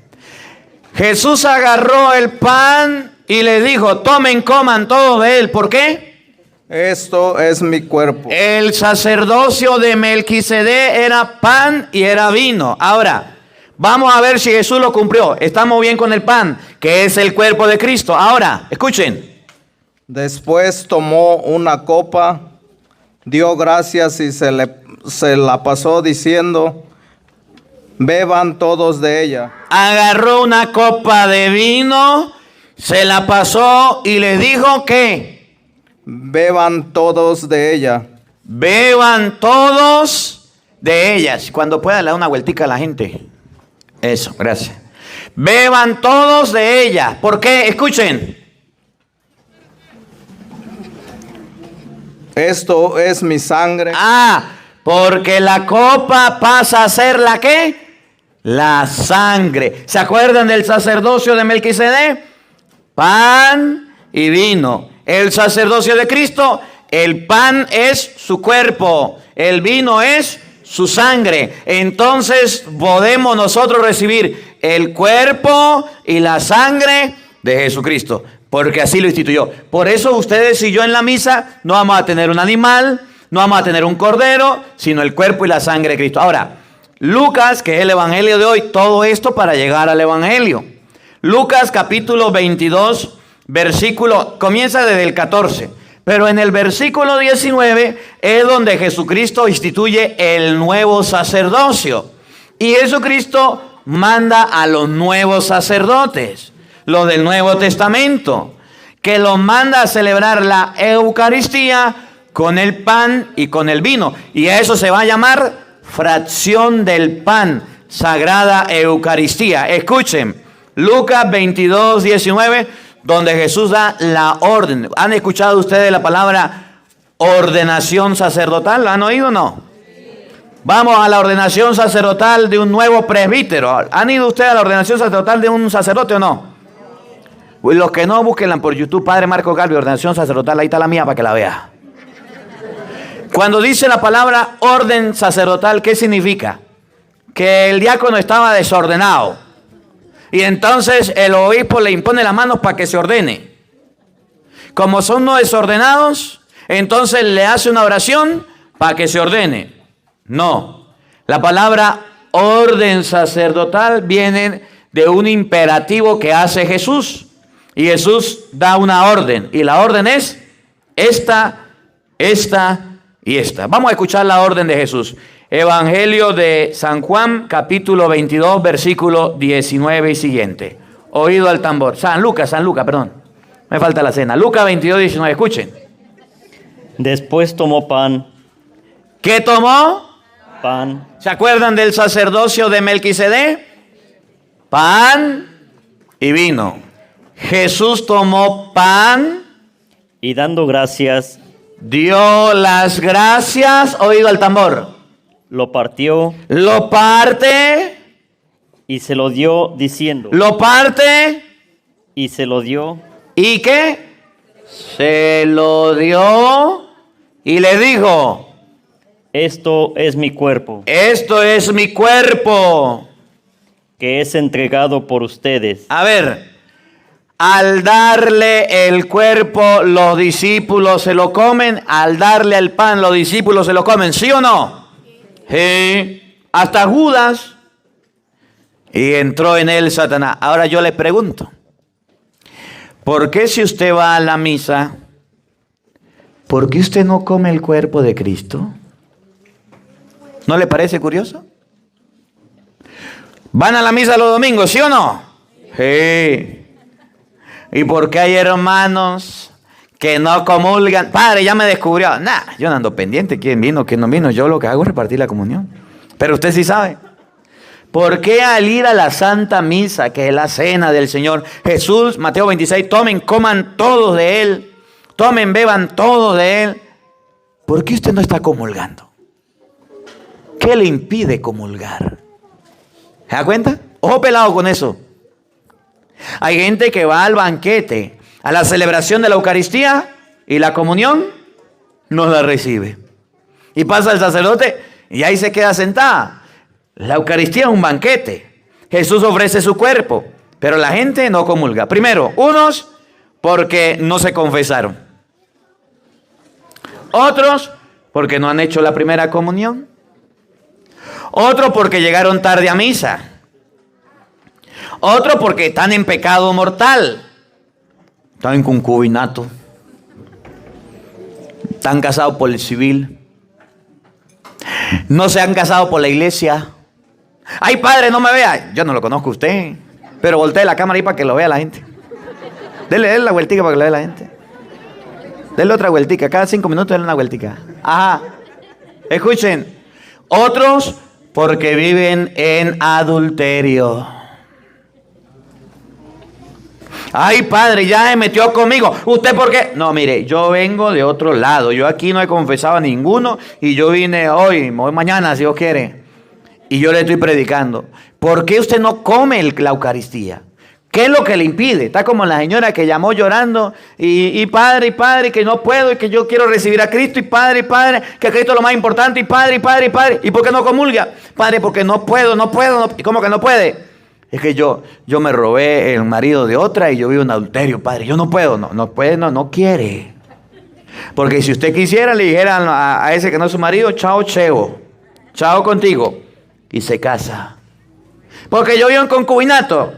Jesús agarró el pan y le dijo, tomen, coman todos de él. ¿Por qué? Esto es mi cuerpo. El sacerdocio de Melquisedec era pan y era vino. Ahora, vamos a ver si Jesús lo cumplió. Estamos bien con el pan, que es el cuerpo de Cristo. Ahora, escuchen. Después tomó una copa, dio gracias y se la pasó diciendo, beban todos de ella. Agarró una copa de vino, se la pasó y le dijo que beban todos de ella. Beban todos de ellas. Cuando pueda le da una vueltica a la gente. Eso, gracias. Beban todos de ella. ¿Por qué? Escuchen. Esto es mi sangre. Porque la copa pasa a ser ¿la qué? La sangre. ¿Se acuerdan del sacerdocio de Melquisedec? Pan y vino. El sacerdocio de Cristo, el pan es su cuerpo, el vino es su sangre. Entonces podemos nosotros recibir el cuerpo y la sangre de Jesucristo, porque así lo instituyó. Por eso ustedes y yo en la misa no vamos a tener un animal, no vamos a tener un cordero, sino el cuerpo y la sangre de Cristo. Ahora, Lucas, que es el evangelio de hoy, todo esto para llegar al evangelio. Lucas capítulo 22, versículo, comienza desde el 14, pero en el versículo 19 es donde Jesucristo instituye el nuevo sacerdocio. Y Jesucristo manda a los nuevos sacerdotes, los del Nuevo Testamento, que los manda a celebrar la Eucaristía con el pan y con el vino. Y a eso se va a llamar fracción del pan, Sagrada Eucaristía. Escuchen, Lucas 22, 19, donde Jesús da la orden. ¿Han escuchado ustedes la palabra ordenación sacerdotal? ¿La han oído o no? Vamos a la ordenación sacerdotal de un nuevo presbítero. ¿Han ido ustedes a la ordenación sacerdotal de un sacerdote o no? Los que no, búsquenla por YouTube, Padre Marcos Galvez, ordenación sacerdotal, ahí está la mía para que la vea. Cuando dice la palabra orden sacerdotal, ¿qué significa? Que el diácono estaba desordenado. Y entonces el obispo le impone las manos para que se ordene. Como son no desordenados, entonces le hace una oración para que se ordene. No. La palabra orden sacerdotal viene de un imperativo que hace Jesús. Y Jesús da una orden. Y la orden es esta y esta. Vamos a escuchar la orden de Jesús. Evangelio de San Juan, capítulo 22, versículo 19 y siguiente. Oído al tambor. San Lucas, perdón. Me falta la cena. Lucas 22, 19, escuchen. Después tomó pan, ¿Qué tomó? Pan. ¿Se acuerdan del sacerdocio de Melquisedec? Pan y vino. Jesús tomó pan, Y dando gracias, dio las gracias, oído al tambor, lo partió lo parte, y se lo dio diciendo. lo parte, Y se lo dio. ¿y qué? Se lo dio y le dijo, Esto es mi cuerpo, esto es mi cuerpo. que es entregado por ustedes. A ver, al darle el cuerpo, los discípulos se lo comen. Al darle el pan, los discípulos se lo comen. ¿Sí o no? Sí. Hasta Judas. Y entró en él Satanás. Ahora yo le pregunto, ¿por qué si usted va a la misa, por qué usted no come el cuerpo de Cristo? ¿No le parece curioso? ¿Van a la misa los domingos, sí o no? Sí. ¿Y por qué hay hermanos que no comulgan? Padre, ya me descubrió. Nah, yo no ando pendiente quién vino, quién no vino. Yo lo que hago es repartir la comunión. Pero usted sí sabe. ¿Por qué al ir a la Santa Misa, que es la cena del Señor, Jesús, Mateo 26, tomen, coman todos de Él, tomen, beban todos de Él? ¿Por qué usted no está comulgando? ¿Qué le impide comulgar? ¿Se da cuenta? Ojo pelado con eso. Hay gente que va al banquete, a la celebración de la Eucaristía y la comunión no la recibe. Y pasa el sacerdote y ahí se queda sentada. La Eucaristía es un banquete. Jesús ofrece su cuerpo, pero la gente no comulga. Primero, unos porque no se confesaron. Otros porque no han hecho la primera comunión. Otros porque llegaron tarde a misa. Otros porque están en pecado mortal. Están en concubinato. Están casados por el civil. No se han casado por la iglesia. Ay, padre, no me vea. Yo no lo conozco a usted. Pero voltee la cámara ahí para que lo vea la gente. Dele la vueltica para que lo vea la gente. Dele otra vueltica. Cada 5 minutos dele una vueltica. Ajá. Escuchen. Otros porque viven en adulterio. Ay, padre, ya se metió conmigo. ¿Usted por qué? No, mire, yo vengo de otro lado. Yo aquí no he confesado a ninguno. Y yo vine hoy mañana, si Dios quiere. Y yo le estoy predicando. ¿Por qué usted no come la Eucaristía? ¿Qué es lo que le impide? Está como la señora que llamó llorando. Y padre, que no puedo. Y que yo quiero recibir a Cristo. Y padre, que Cristo es lo más importante. Y padre. ¿Y por qué no comulga? Padre, porque no puedo. ¿Y cómo que no puede? Es que yo me robé el marido de otra y yo vivo en adulterio, padre. Yo no puedo, no puede, no quiere. Porque si usted quisiera, le dijeran a ese que no es su marido, chao, cheo, chao contigo. Y se casa. Porque yo vivo en concubinato.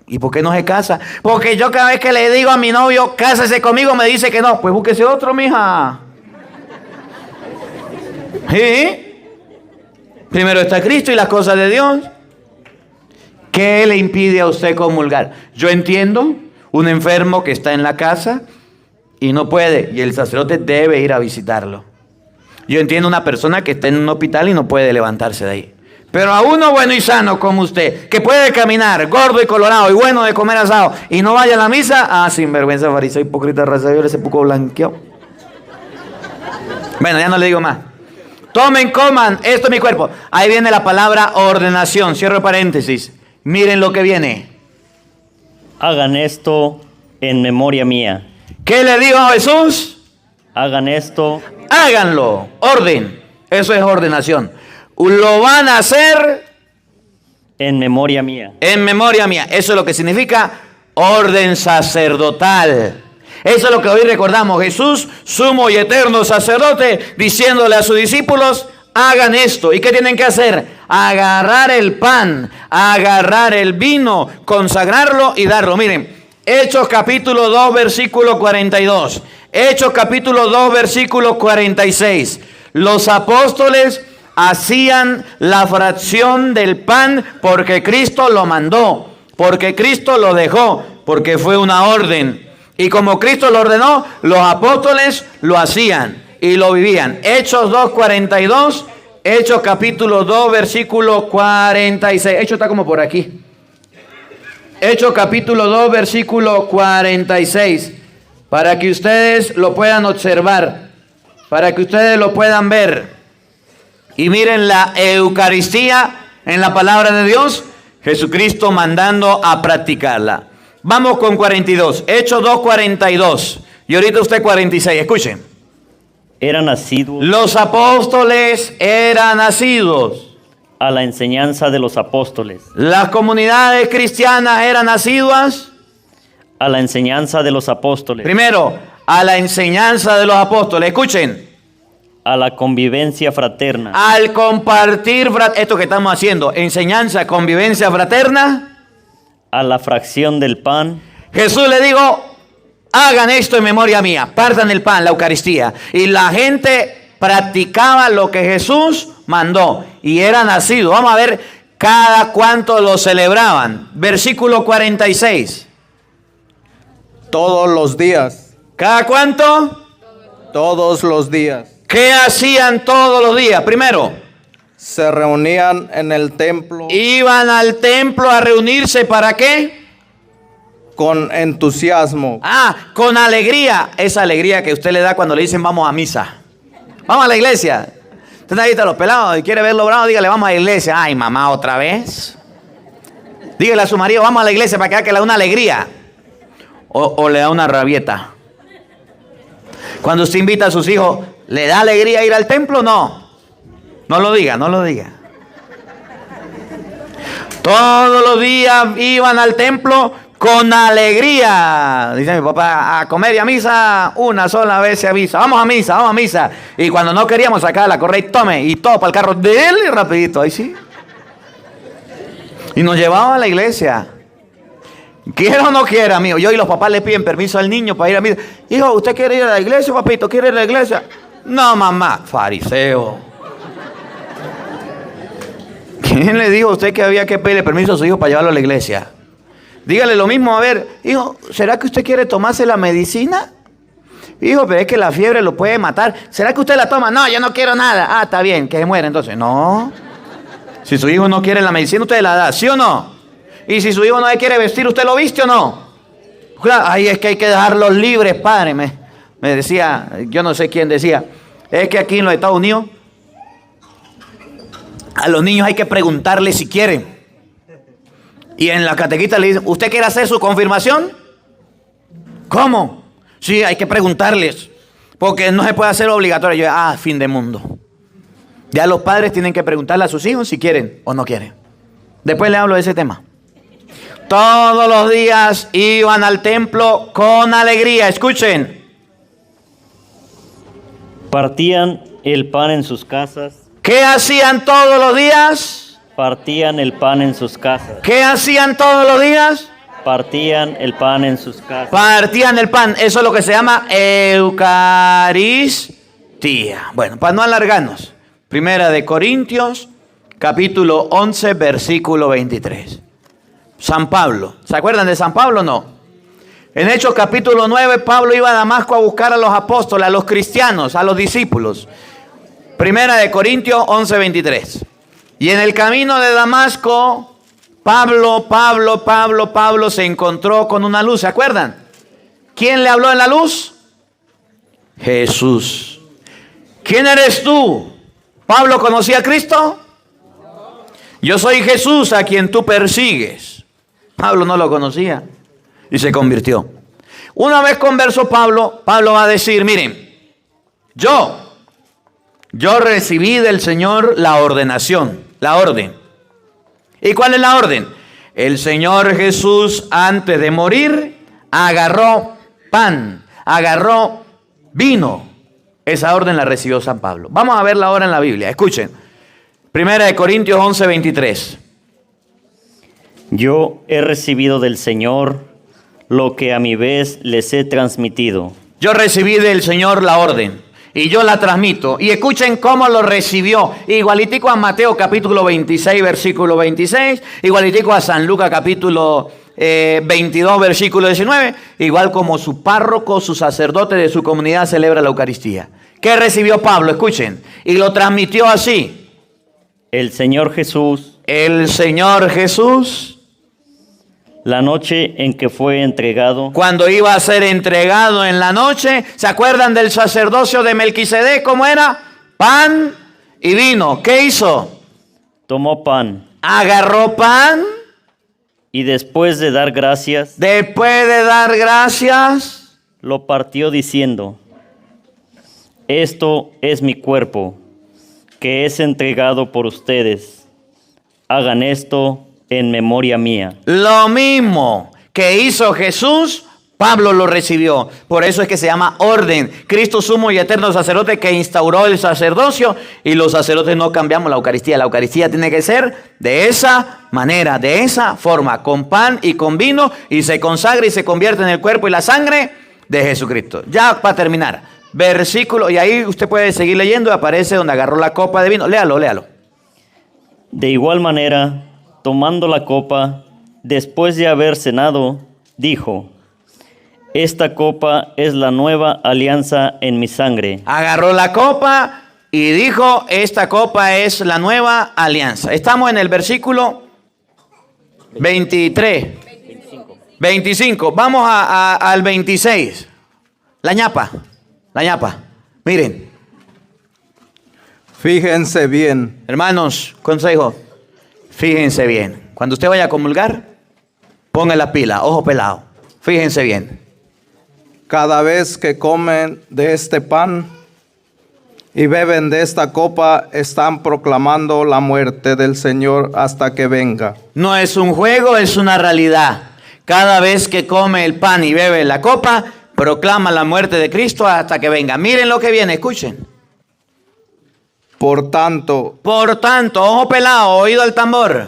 ¿Y por qué no se casa? Porque yo cada vez que le digo a mi novio, cásese conmigo, me dice que no. Pues búsquese otro, mija. ¿Sí? Primero está Cristo y las cosas de Dios. ¿Qué le impide a usted comulgar? Yo entiendo un enfermo que está en la casa y no puede, y el sacerdote debe ir a visitarlo. Yo entiendo una persona que está en un hospital y no puede levantarse de ahí. Pero a uno bueno y sano como usted, que puede caminar, gordo y colorado y bueno de comer asado, y no vaya a la misa, sinvergüenza, fariseo, hipócrita, raza de Dios, ese poco blanqueado. Bueno, ya no le digo más. Tomen, coman, esto es mi cuerpo. Ahí viene la palabra ordenación, cierro paréntesis. Miren lo que viene. Hagan esto en memoria mía. ¿Qué le dijo a Jesús? Hagan esto. Háganlo. Orden. Eso es ordenación. Lo van a hacer en memoria mía. En memoria mía. Eso es lo que significa orden sacerdotal. Eso es lo que hoy recordamos. Jesús, sumo y eterno sacerdote, diciéndole a sus discípulos, hagan esto. ¿Y qué tienen que hacer? Agarrar el pan, agarrar el vino, consagrarlo y darlo. Miren, Hechos capítulo 2, versículo 42. Hechos capítulo 2, versículo 46. Los apóstoles hacían la fracción del pan porque Cristo lo mandó, porque Cristo lo dejó, porque fue una orden. Y como Cristo lo ordenó, los apóstoles lo hacían. y lo vivían. Hechos 2:42, Hechos capítulo 2, versículo 46. Hechos está como por aquí. Hechos capítulo 2, versículo 46. Para que ustedes lo puedan observar, para que ustedes lo puedan ver. Y miren la Eucaristía en la palabra de Dios, Jesucristo mandando a practicarla. Vamos con 42, Hechos 2:42. Y ahorita usted 46, escuchen. Eran asiduos Los apóstoles eran asiduos. a la enseñanza de los apóstoles, Las comunidades cristianas eran asiduas. a la enseñanza de los apóstoles, Primero, a la enseñanza de los apóstoles. Escuchen. a la convivencia fraterna, Al compartir esto que estamos haciendo, enseñanza, convivencia fraterna. a la fracción del pan, Jesús le dijo, hagan esto en memoria mía, partan el pan, la Eucaristía. Y la gente practicaba lo que Jesús mandó y eran nacidos. Vamos a ver cada cuánto lo celebraban. Versículo 46. Todos los días, ¿Cada cuánto? todos los días, ¿Qué hacían todos los días? Primero, se reunían en el templo iban al templo a reunirse. ¿Para qué? con entusiasmo, Con alegría. Esa alegría que usted le da cuando le dicen vamos a misa. Vamos a la iglesia. Usted ahí está los pelados y quiere verlo bravo, dígale vamos a la iglesia. Ay, mamá, otra vez. Dígale a su marido, vamos a la iglesia para que le da una alegría. O le da una rabieta. Cuando usted invita a sus hijos, ¿le da alegría ir al templo? No. No lo diga, no lo diga. Todos los días iban al templo con alegría. Dice mi papá, a comer y a misa una sola vez se avisa. Vamos a misa, vamos a misa. Y cuando no queríamos sacar la correa y tome, y todo para el carro de él y rapidito, ahí sí. Y nos llevaba a la iglesia. Quiera o no quiera, amigo. Yo y los papás le piden permiso al niño para ir a misa. Hijo, ¿usted quiere ir a la iglesia, papito? ¿Quiere ir a la iglesia? No, mamá. Fariseo. ¿Quién le dijo a usted que había que pedirle permiso a su hijo para llevarlo a la iglesia? Dígale lo mismo, a ver, hijo, ¿será que usted quiere tomarse la medicina? Hijo, pero es que la fiebre lo puede matar. ¿Será que usted la toma? No, yo no quiero nada. Está bien, que se muera entonces. No. Si su hijo no quiere la medicina, usted la da, ¿sí o no? Y si su hijo no le quiere vestir, ¿usted lo viste o no? Claro, ay, es que hay que dejarlos libres, padre. Me decía, yo no sé quién decía, es que aquí en los Estados Unidos, a los niños hay que preguntarles si quieren. Y en la catequista le dicen, ¿usted quiere hacer su confirmación? ¿Cómo? Sí, hay que preguntarles, porque no se puede hacer obligatorio. Yo, fin de mundo. Ya los padres tienen que preguntarle a sus hijos si quieren o no quieren. Después le hablo de ese tema. Todos los días iban al templo con alegría. Escuchen. partían el pan en sus casas, ¿Qué hacían todos los días? partían el pan en sus casas, ¿Qué hacían todos los días? partían el pan en sus casas. Partían el pan. Eso es lo que se llama Eucaristía. Bueno, para no alargarnos. Primera de Corintios, capítulo 11, versículo 23. San Pablo. ¿Se acuerdan de San Pablo o no? En Hechos capítulo 9, Pablo iba a Damasco a buscar a los apóstoles, a los cristianos, a los discípulos. Primera de Corintios 11, 23. Y en el camino de Damasco, Pablo se encontró con una luz. ¿Se acuerdan? ¿Quién le habló en la luz? Jesús. ¿Quién eres tú? ¿Pablo conocía a Cristo? Yo soy Jesús a quien tú persigues. Pablo no lo conocía y se convirtió. Una vez conversó Pablo va a decir, miren, yo recibí del Señor la ordenación, la orden. ¿Y cuál es la orden? El Señor Jesús, antes de morir, agarró pan, agarró vino. Esa orden la recibió San Pablo. Vamos a verla ahora en la Biblia. Escuchen. Primera de Corintios 11, 23. Yo he recibido del Señor lo que a mi vez les he transmitido. Yo recibí del Señor la orden y yo la transmito. Y escuchen cómo lo recibió. Igualitico a Mateo capítulo 26, versículo 26. Igualitico a San Lucas capítulo 22, versículo 19. Igual como su párroco, su sacerdote de su comunidad celebra la Eucaristía. ¿Qué recibió Pablo? Escuchen. Y lo transmitió así. El Señor Jesús, El Señor Jesús, la noche en que fue entregado, cuando iba a ser entregado en la noche, ¿se acuerdan del sacerdocio de Melquisedec? ¿Cómo era? Pan y vino. ¿Qué hizo? tomó pan Agarró pan. y después de dar gracias, Después de dar gracias, lo partió diciendo: esto es mi cuerpo, que es entregado por ustedes. Hagan esto en memoria mía. lo mismo que hizo Jesús, Pablo lo recibió. Por eso es que se llama orden. Cristo sumo y eterno sacerdote que instauró el sacerdocio, y los sacerdotes no cambiamos la Eucaristía. La Eucaristía tiene que ser de esa manera, de esa forma, con pan y con vino, y se consagra y se convierte en el cuerpo y la sangre de Jesucristo. Ya para terminar, versículo, y ahí usted puede seguir leyendo, aparece donde agarró la copa de vino. Léalo, léalo. De igual manera, tomando la copa, después de haber cenado, dijo: esta copa es la nueva alianza en mi sangre. Agarró la copa y dijo: esta copa es la nueva alianza. Estamos en el versículo 23. 25. Vamos al 26. La ñapa. Miren, Fíjense bien, hermanos, consejo. Fíjense bien. Cuando usted vaya a comulgar, ponga la pila, ojo pelado. Fíjense bien. cada vez que comen de este pan y beben de esta copa, están proclamando la muerte del Señor hasta que venga. No es un juego, es una realidad. Cada vez que come el pan y bebe la copa, proclama la muerte de Cristo hasta que venga. Miren lo que viene, escuchen. Por tanto, Ojo pelado, oído al tambor.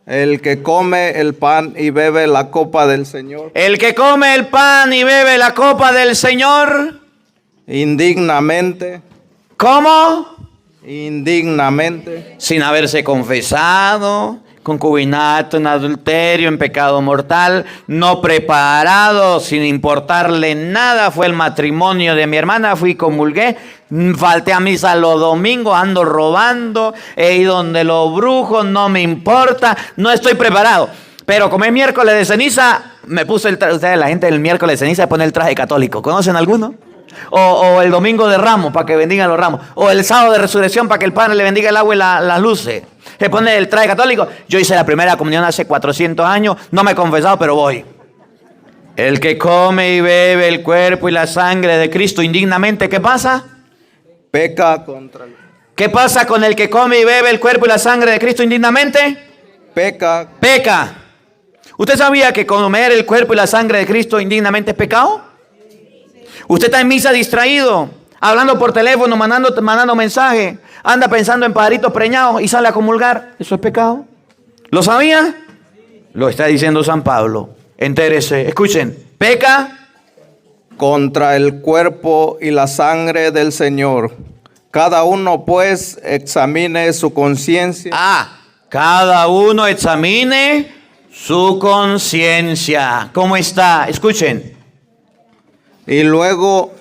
el que come el pan y bebe la copa del Señor El que come el pan y bebe la copa del Señor, indignamente, ¿cómo? Sin haberse confesado, concubinato, en adulterio, en pecado mortal, no preparado, sin importarle nada. Fue el matrimonio de mi hermana, fui y comulgué, falté a misa los domingos, ando robando, he ido donde los brujos, no me importa, no estoy preparado. Pero como es miércoles de ceniza, me puse el traje. Ustedes, la gente del miércoles de ceniza se pone el traje católico. ¿Conocen alguno? O el domingo de Ramos para que bendigan los ramos. O el sábado de resurrección para que el Padre le bendiga el agua y las luces. Se pone el traje católico. Yo hice la primera comunión hace 400 años. No me he confesado, pero voy. El que come y bebe el cuerpo y la sangre de Cristo indignamente, ¿qué pasa? peca contra el... ¿Qué pasa con el que come y bebe el cuerpo y la sangre de Cristo indignamente? Peca. Peca. ¿Usted sabía que comer el cuerpo y la sangre de Cristo indignamente es pecado? Usted está en misa distraído, hablando por teléfono, mandando mensajes, anda pensando en pajaritos preñados y sale a comulgar. ¿Eso es pecado? ¿Lo sabía? Lo está diciendo San Pablo. Entérese, escuchen. Peca contra el cuerpo y la sangre del Señor. Cada uno pues examine su conciencia. Cada uno examine su conciencia. ¿Cómo está? Escuchen. Y luego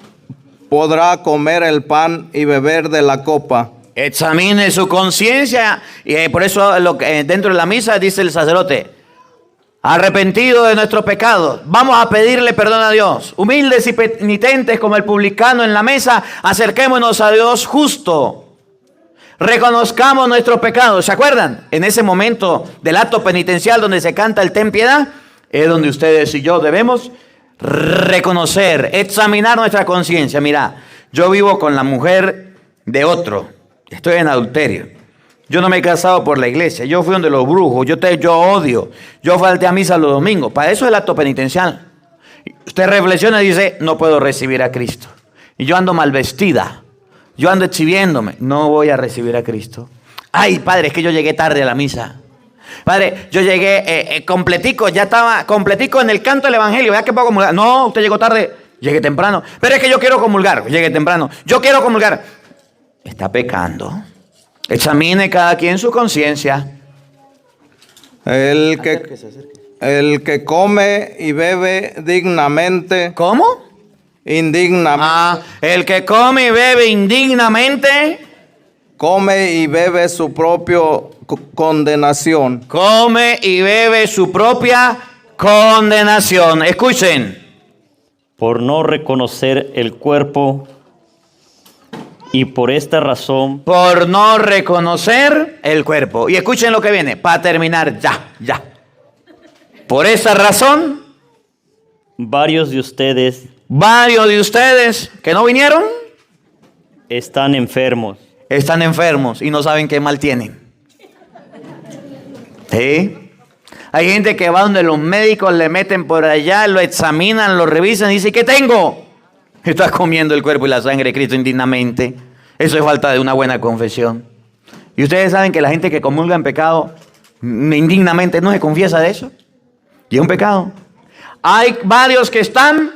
podrá comer el pan y beber de la copa. Examine su conciencia. Y por eso dentro de la misa dice el sacerdote: arrepentido de nuestros pecados, vamos a pedirle perdón a Dios. Humildes y penitentes como el publicano en la mesa, acerquémonos a Dios justo. Reconozcamos nuestros pecados. ¿Se acuerdan? En ese momento del acto penitencial donde se canta el Ten Piedad, es donde ustedes y yo debemos reconocer, examinar nuestra conciencia. Mira, yo vivo con la mujer de otro, estoy en adulterio. Yo no me he casado por la iglesia, yo fui donde los brujos, yo odio, yo falté a misa los domingos. Para eso es el acto penitencial. Usted reflexiona y dice: no puedo recibir a Cristo. Y yo ando mal vestida, yo ando exhibiéndome, no voy a recibir a Cristo. Ay, padre, es que yo llegué tarde a la misa. Padre, yo llegué completico, ya estaba completico en el canto del evangelio. ¿Verdad que puedo comulgar? No, usted llegó tarde, llegué temprano. Pero es que yo quiero comulgar, llegué temprano. Yo quiero comulgar. Está pecando. Examine cada quien su conciencia. El Acérquese. que come y bebe dignamente. ¿Cómo? indignamente, El que come y bebe indignamente, come y bebe su propia condenación. come y bebe su propia condenación. Escuchen. por no reconocer el cuerpo, y por esta razón Por no reconocer el cuerpo. Y escuchen lo que viene, para terminar ya. Por esa razón, varios de ustedes varios de ustedes que no vinieron, están enfermos. están enfermos y no saben qué mal tienen. ¿Sí? Hay gente que va donde los médicos le meten por allá, lo examinan, lo revisan y dice, ¿qué tengo? Estás comiendo el cuerpo y la sangre de Cristo indignamente. Eso es falta de una buena confesión. Y ustedes saben que la gente que comulga en pecado indignamente no se confiesa de eso. Y es un pecado. Hay varios que están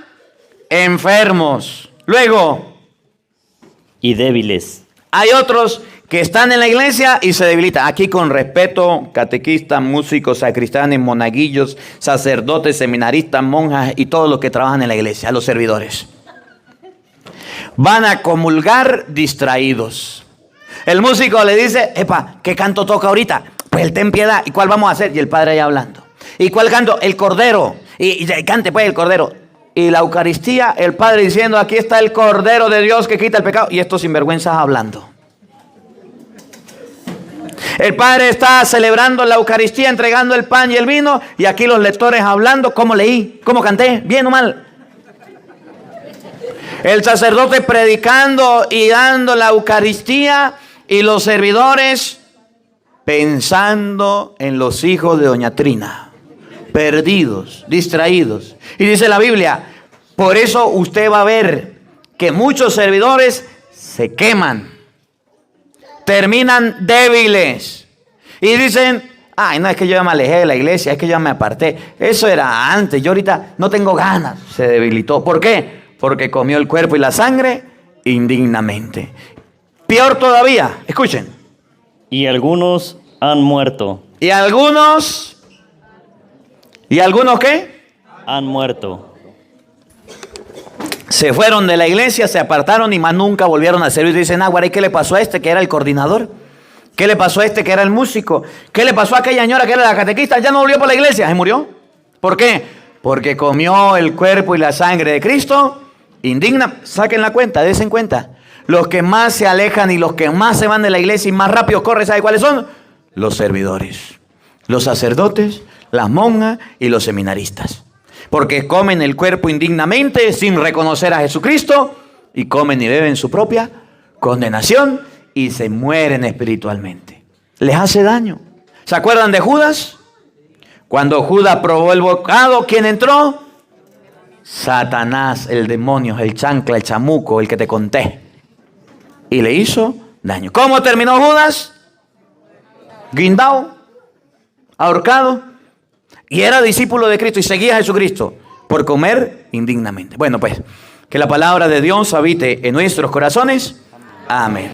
enfermos. Luego, Y débiles. hay otros que están en la iglesia y se debilitan. Aquí con respeto, catequistas, músicos, sacristanes, monaguillos, sacerdotes, seminaristas, monjas y todos los que trabajan en la iglesia, los servidores. Van a comulgar distraídos. El músico le dice, epa, ¿qué canto toca ahorita? Pues el ten piedad. ¿Y cuál vamos a hacer? Y el padre ahí hablando. ¿Y cuál canto? El cordero. Y cante pues el cordero. Y la Eucaristía, el padre diciendo, aquí está el Cordero de Dios que quita el pecado. Y estos sinvergüenzas hablando. El padre está celebrando la Eucaristía, entregando el pan y el vino. Y aquí los lectores hablando, ¿cómo leí? ¿Cómo canté? ¿Bien o mal? El sacerdote predicando y dando la Eucaristía. Y los servidores pensando en los hijos de doña Trina. Perdidos, distraídos. Y dice la Biblia, por eso usted va a ver que muchos servidores se queman, terminan débiles y dicen, ay, no, es que yo ya me alejé de la iglesia, es que yo ya me aparté, eso era antes, yo ahorita no tengo ganas. Se debilitó. ¿Por qué? Porque comió el cuerpo y la sangre indignamente. Peor todavía, escuchen. Y algunos han muerto. ¿Y algunos qué? Han muerto. Se fueron de la iglesia, se apartaron y más nunca volvieron a servir. Dicen, ¿y qué le pasó a este que era el coordinador? ¿Qué le pasó a este que era el músico? ¿Qué le pasó a aquella señora que era la catequista? Ya no volvió por la iglesia, se murió. ¿Por qué? Porque comió el cuerpo y la sangre de Cristo. Indigna. Saquen la cuenta, desen cuenta. Los que más se alejan y los que más se van de la iglesia y más rápido corren, ¿sabe cuáles son? Los servidores, los sacerdotes, las monjas y los seminaristas. Porque comen el cuerpo indignamente sin reconocer a Jesucristo y comen y beben su propia condenación y se mueren espiritualmente. Les hace daño. ¿Se acuerdan de Judas? Cuando Judas probó el bocado, ¿quién entró? Satanás, el demonio, el chancla, el chamuco, el que te conté. Y le hizo daño. ¿Cómo terminó Judas? Guindado, ahorcado. Y era discípulo de Cristo y seguía a Jesucristo por comer indignamente. Bueno, pues, que la palabra de Dios habite en nuestros corazones. Amén.